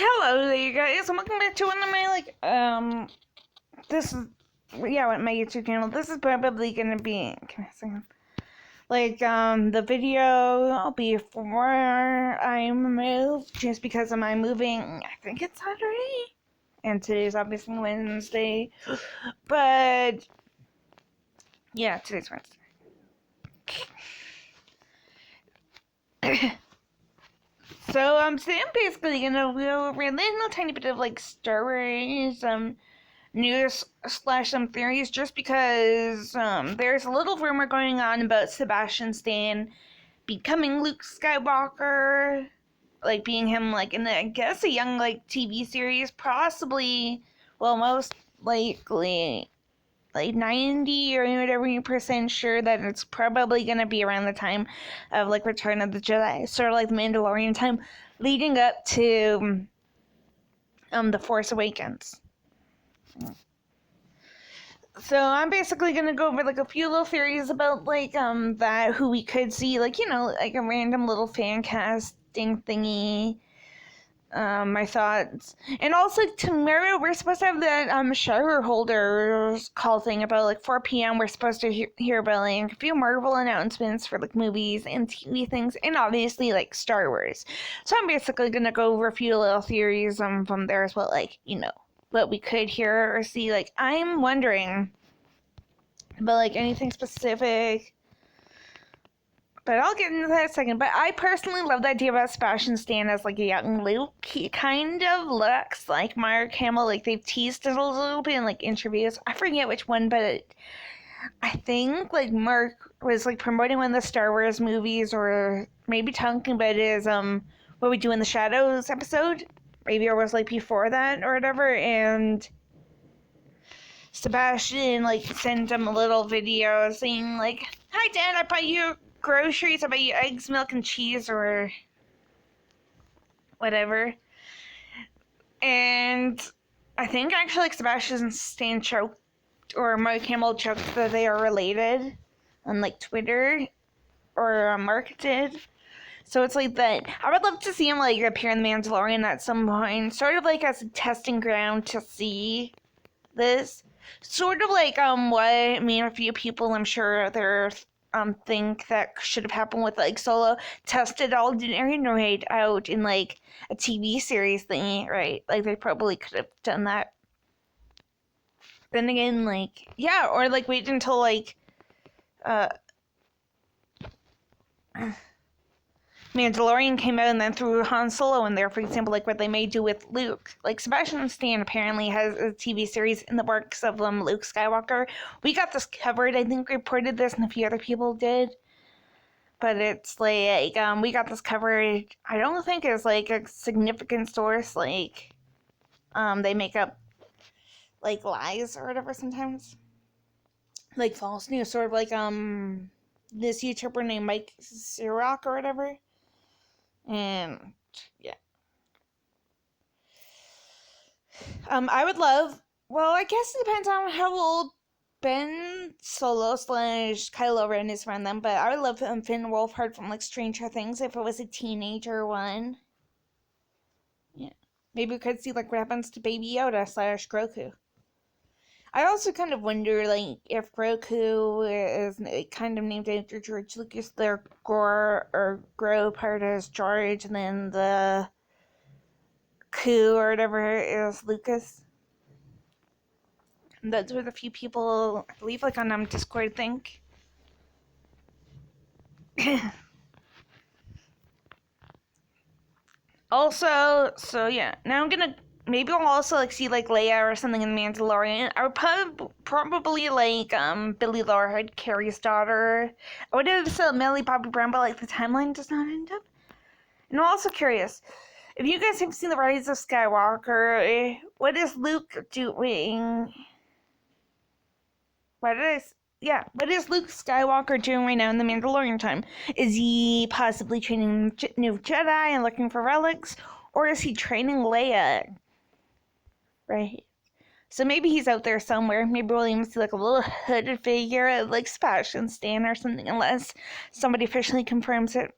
Hello there, you guys, and welcome back to one of my, this is, yeah, my YouTube channel. This is probably gonna be, can I say, the video before I move, just because of my moving, I think it's Saturday, and today's obviously Wednesday, but, yeah, today's Wednesday. So, today I'm basically gonna go over a little tiny bit of, Star Wars, news slash some theories, just because there's a little rumor going on about Sebastian Stan becoming Luke Skywalker, being him in I guess a young TV series, possibly, well, most likely 90 or whatever % sure that it's probably gonna be around the time of Return of the Jedi, sort of the Mandalorian time, leading up to The Force Awakens. So I'm basically gonna go over a few little theories about that, who we could see, a random little fan casting thingy. My thoughts. And also tomorrow we're supposed to have that shareholders call thing about 4 p.m. We're supposed to hear about a few Marvel announcements for movies and TV things, and obviously Star Wars. So I'm basically gonna go over a few little theories from there as well, what we could hear or see. I'm wondering about anything specific, but I'll get into that in a second. But I personally love the idea about Sebastian Stan as a young Luke. He kind of looks like Mark Hamill. They've teased it a little bit in interviews. I forget which one, but I think Mark was promoting one of the Star Wars movies, or maybe talking about his What We Do in the Shadows episode. Maybe it was before that or whatever, and Sebastian sent him a little video saying "Hi Dad, I bought you groceries, I bought you eggs, milk, and cheese," or whatever. And I think actually Sebastian Stan joked, or Mark Hamill joked, that they are related on Twitter, or Mark did. So it's that. I would love to see him appear in The Mandalorian at some point, sort of as a testing ground to see this. Sort of what me and a few people, I'm sure there think that should have happened with Solo, tested Alderain right out in a TV series thingy, right? They probably could have done that. Then again, yeah, or wait until Mandalorian came out and then threw Han Solo in there, for example, what they may do with Luke. Sebastian Stan apparently has a TV series in the works of Luke Skywalker. We got this covered. I think we reported this, and a few other people did. But it's we got this covered. I don't think it's a significant source. They make up lies or whatever sometimes. False news, sort of this YouTuber named Mike Sirach or whatever. And yeah, I would love. Well, I guess it depends on how old Ben Solo / Kylo Ren is around them. But I would love Finn Wolfhard from Stranger Things if it was a teenager one. Yeah, maybe we could see what happens to Baby Yoda / Grogu. I also kind of wonder, if Grogu is kind of named after George Lucas, their Grow part is George, and then the Ku or whatever is Lucas. And that's what a few people, I believe, on Discord think. Also, so yeah, now I'm gonna. Maybe we'll also see Leia or something in The Mandalorian. I would probably Billy Lord, Carrie's daughter. I would have said Millie Bobby Brown, but the timeline does not end up. And I'm also curious, if you guys have seen The Rise of Skywalker, what is Luke doing? What is Luke Skywalker doing right now in The Mandalorian time? Is he possibly training new Jedi and looking for relics, or is he training Leia? Right. So maybe he's out there somewhere. Maybe we'll even see a little hooded figure Sebastian Stan or something, unless somebody officially confirms it.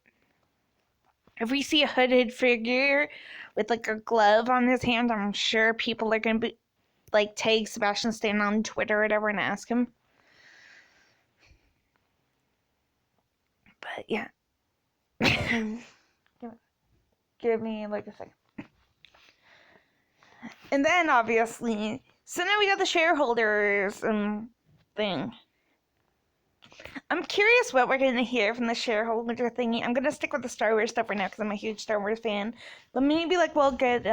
if we see a hooded figure with like a glove on his hand, I'm sure people are gonna be like tag Sebastian Stan on Twitter or whatever and ask him. But yeah. Give me like a second. And then obviously, so now we got the shareholders thing. I'm curious what we're going to hear from the shareholder thingy. I'm going to stick with the Star Wars stuff right now because I'm a huge Star Wars fan. But maybe like we'll get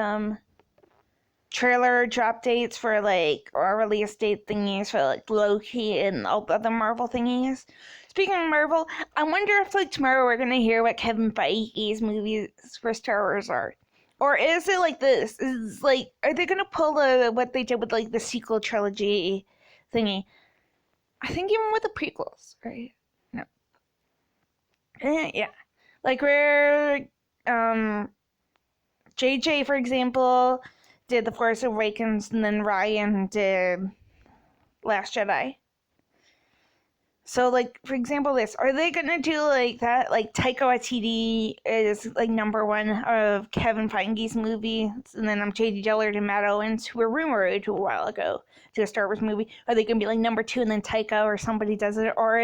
trailer drop dates for like, or release date thingies for like Loki and all the other Marvel thingies. Speaking of Marvel, I wonder if like tomorrow we're going to hear what Kevin Feige's movies for Star Wars are. Or is it like this? Is like, are they going to pull what they did with like the sequel trilogy thingy? I think even with the prequels, right? No. Yeah. Like where JJ, for example, did The Force Awakens and then Ryan did Last Jedi. So, like, for example, are they gonna do like that? Like, Taika Waititi is like #1 of Kevin Feige's movie, and then J.D. Dillard and Matt Owens, who were rumored a while ago to a Star Wars movie. Are they gonna be like #2 and then Taika or somebody does it? Or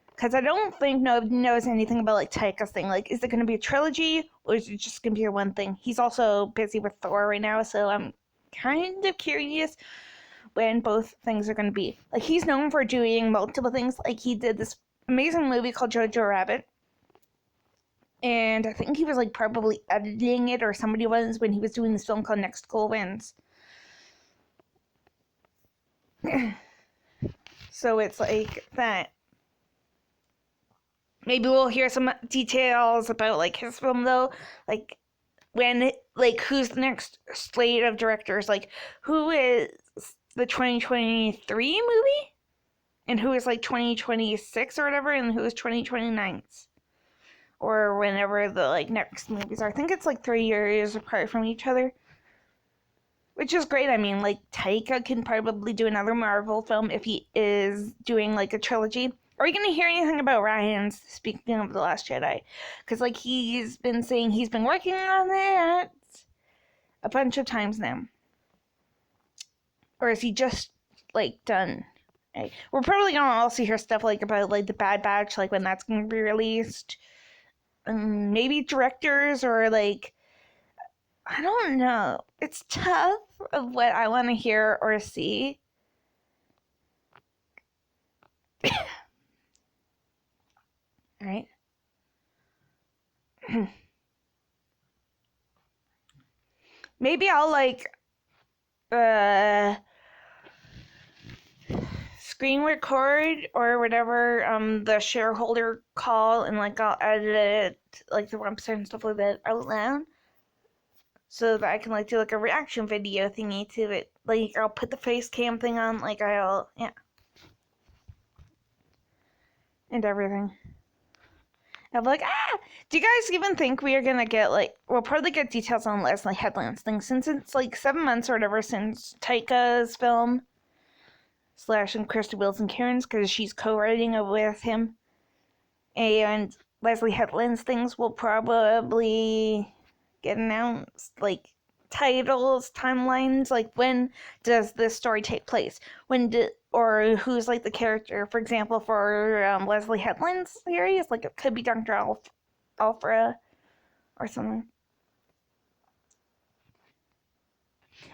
because I don't think nobody knows anything about like Taika's thing. Like, is it gonna be a trilogy or is it just gonna be one thing? He's also busy with Thor right now, so I'm kind of curious when both things are going to be. Like, he's known for doing multiple things. Like, he did this amazing movie called Jojo Rabbit. And I think he was, like, probably editing it, or somebody was, when he was doing this film called Next Goal Wins. So it's like that. Maybe we'll hear some details about, like, his film, though. Like, who's the next slate of directors? Like, who is the 2023 movie? And who is like 2026 or whatever, and who is 2029? Or whenever the like next movies are. I think it's like 3 years apart from each other. Which is great. I mean, like, Taika can probably do another Marvel film if he is doing like a trilogy. Are we going to hear anything about Ryan's, speaking of The Last Jedi? Because, like, he's been saying he's been working on that a bunch of times now. Or is he just, like, done? Right. We're probably going to also hear stuff, like, about, like, the Bad Batch, like, when that's going to be released. Maybe directors or, like, I don't know. It's tough of what I want to hear or see. Right? Maybe I'll, like, screen record or whatever the shareholder call, and like I'll edit it, like the website and stuff like that, out loud, so that I can like do like a reaction video thingy to it. Like, I'll put the face cam thing on, like yeah, and everything. I'm like, do you guys even think we are gonna get, like, we'll probably get details on Leslie Headland's thing, since it's like 7 months or whatever since Taika's film / and Krista Wilson Cairns, because she's co-writing it with him. And Leslie Headland's things will probably get announced, like titles, timelines, like when does this story take place? Or who's like the character, for example, for Leslie Headland's series? Like, it could be Dr. Alfra or something.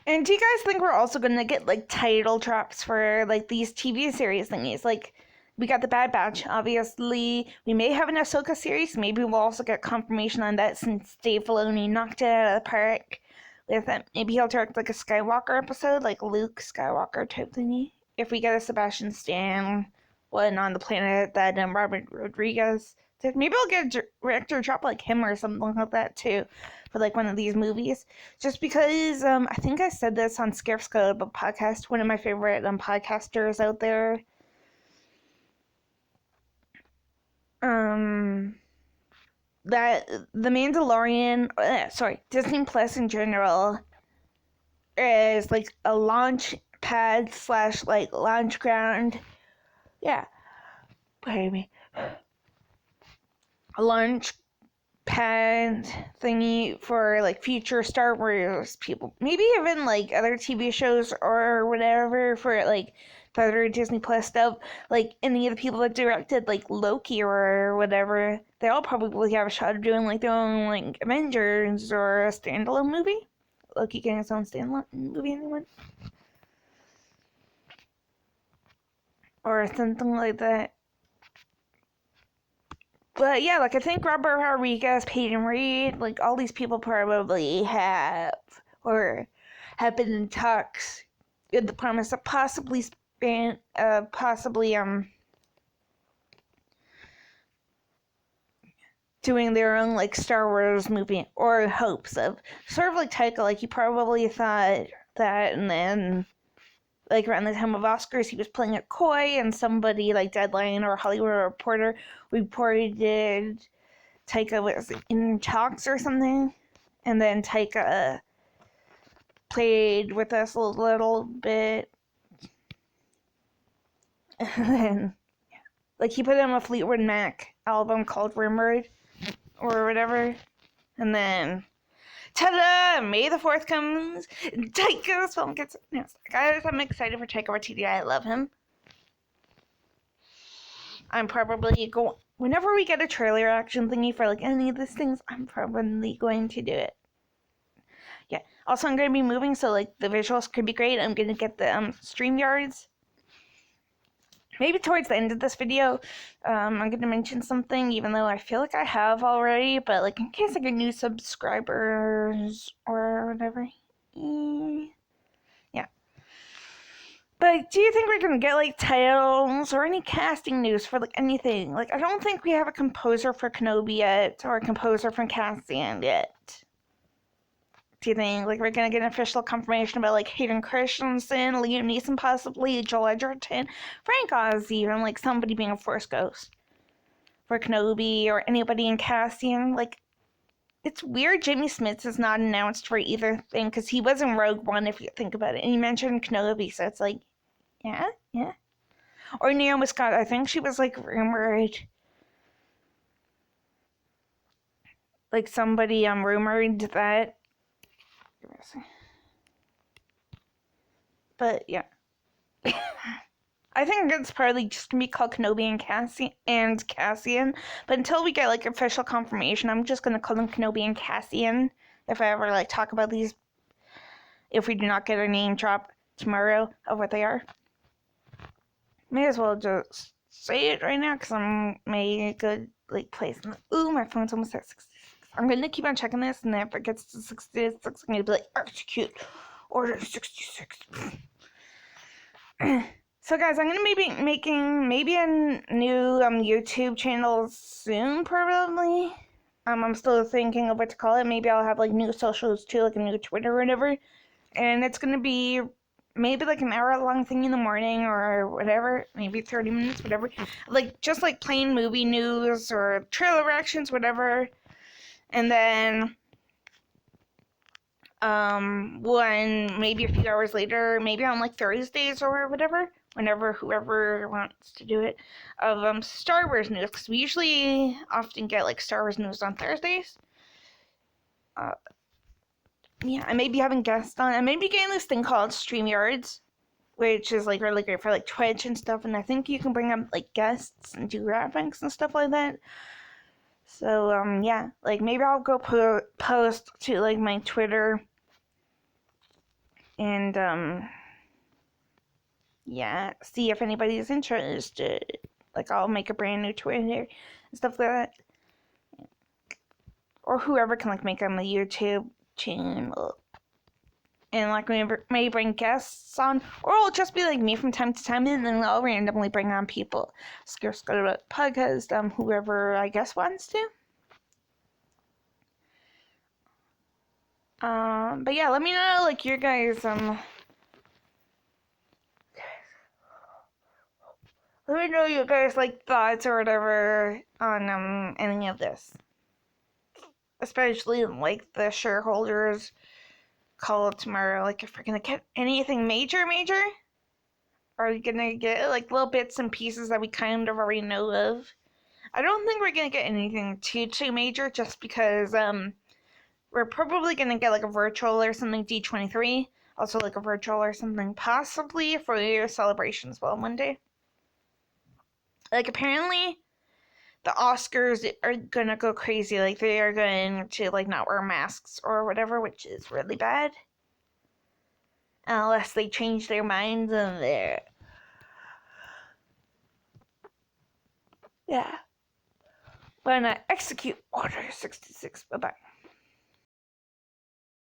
And do you guys think we're also gonna get like title drops for like these TV series thingies? Like, we got the Bad Batch, obviously. We may have an Ahsoka series. Maybe we'll also get confirmation on that, since Dave Filoni knocked it out of the park with it. Maybe he'll direct like a Skywalker episode, like Luke Skywalker type thingy. If we get a Sebastian Stan one on the planet that Robert Rodriguez did. Maybe I'll get a director drop like him or something like that too, for like one of these movies. Just because I think I said this on Scarescode podcast, one of my favorite podcasters out there. That The Mandalorian, Disney Plus in general is like a launch pad / like launch ground. Yeah. Pardon me. A launch pad thingy for like future Star Wars people. Maybe even like other TV shows or whatever for like the other Disney Plus stuff. Like any of the people that directed like Loki or whatever, they all probably have a shot of doing like their own like Avengers or a standalone movie. Loki getting his own standalone movie, anyone? Or something like that. But yeah, like I think Robert Rodriguez, Peyton Reed, like all these people probably have or have been in talks with the promise of possibly doing their own like Star Wars movie or hopes of sort of like Taika, like he probably thought that, and then like around the time of Oscars he was playing it coy, and somebody like Deadline or Hollywood Reporter reported Taika was in talks or something, and then Taika played with us a little bit, and then like he put on a Fleetwood Mac album called Rumored or whatever, and then ta-da! May the 4th comes, Taika's film gets announced. Guys, I'm excited for Taika Waititi. I love him. I'm probably going, whenever we get a trailer action thingy for like any of these things, I'm probably going to do it. Yeah. Also, I'm going to be moving, so like the visuals could be great. I'm going to get the StreamYards. Maybe towards the end of this video, I'm going to mention something, even though I feel like I have already, but like in case I get new subscribers or whatever. Yeah. But do you think we're going to get like titles or any casting news for like anything? Like I don't think we have a composer for Kenobi yet or a composer for Cassian yet. Do you think like we're gonna get an official confirmation about like Hayden Christensen, Liam Neeson, possibly Joel Edgerton, Frank Oz, even like somebody being a Force Ghost for Kenobi or anybody in Cassian? Like it's weird Jimmy Smits is not announced for either thing because he was in Rogue One if you think about it, and you mentioned Kenobi, so it's like yeah. Or Naomi Scott, I think she was like rumored. Like somebody rumored that. But yeah. I think it's probably just gonna be called Kenobi and Cassian. But until we get like official confirmation, I'm just gonna call them Kenobi and Cassian. If I ever like talk about these, if we do not get a name drop tomorrow of what they are, may as well just say it right now because I'm in a good like place. Ooh, my phone's almost at 66. I'm gonna keep on checking this, and if it gets to 66, I'm gonna be like execute order 66. So guys, I'm gonna be making maybe a new YouTube channel soon, probably. I'm still thinking of what to call it. Maybe I'll have like new socials too, like a new Twitter or whatever. And it's gonna be maybe like an hour-long thing in the morning or whatever, maybe 30 minutes, whatever. Like just like plain movie news or trailer reactions, whatever. And then one maybe a few hours later, maybe on like Thursdays or whatever, whenever whoever wants to do it, of Star Wars news, because we usually often get like Star Wars news on Thursdays. Yeah, I may be having guests on. I may be getting this thing called StreamYards, which is like really great for like Twitch and stuff, and I think you can bring up like guests and do graphics and stuff like that. So yeah, like maybe I'll go post to like my Twitter and yeah, see if anybody's interested. Like I'll make a brand new Twitter and stuff like that. Or whoever can like make them a YouTube channel. And like we may bring guests on, or it'll just be like me from time to time, and then I'll randomly bring on people. Scarce go to podcast, whoever I guess wants to. But yeah, let me know like your guys let me know your guys like thoughts or whatever on any of this. Especially like the shareholders call tomorrow. Like if we're gonna get anything major, are we gonna get like little bits and pieces that we kind of already know of? I don't think we're gonna get anything too major, just because we're probably gonna get like a virtual or something D23, also like a virtual or something possibly for your celebration as well Monday. Like apparently the Oscars are gonna go crazy. Like they are going to like not wear masks or whatever, which is really bad. Unless they change their minds and they're yeah. Why not execute Order 66? Bye bye.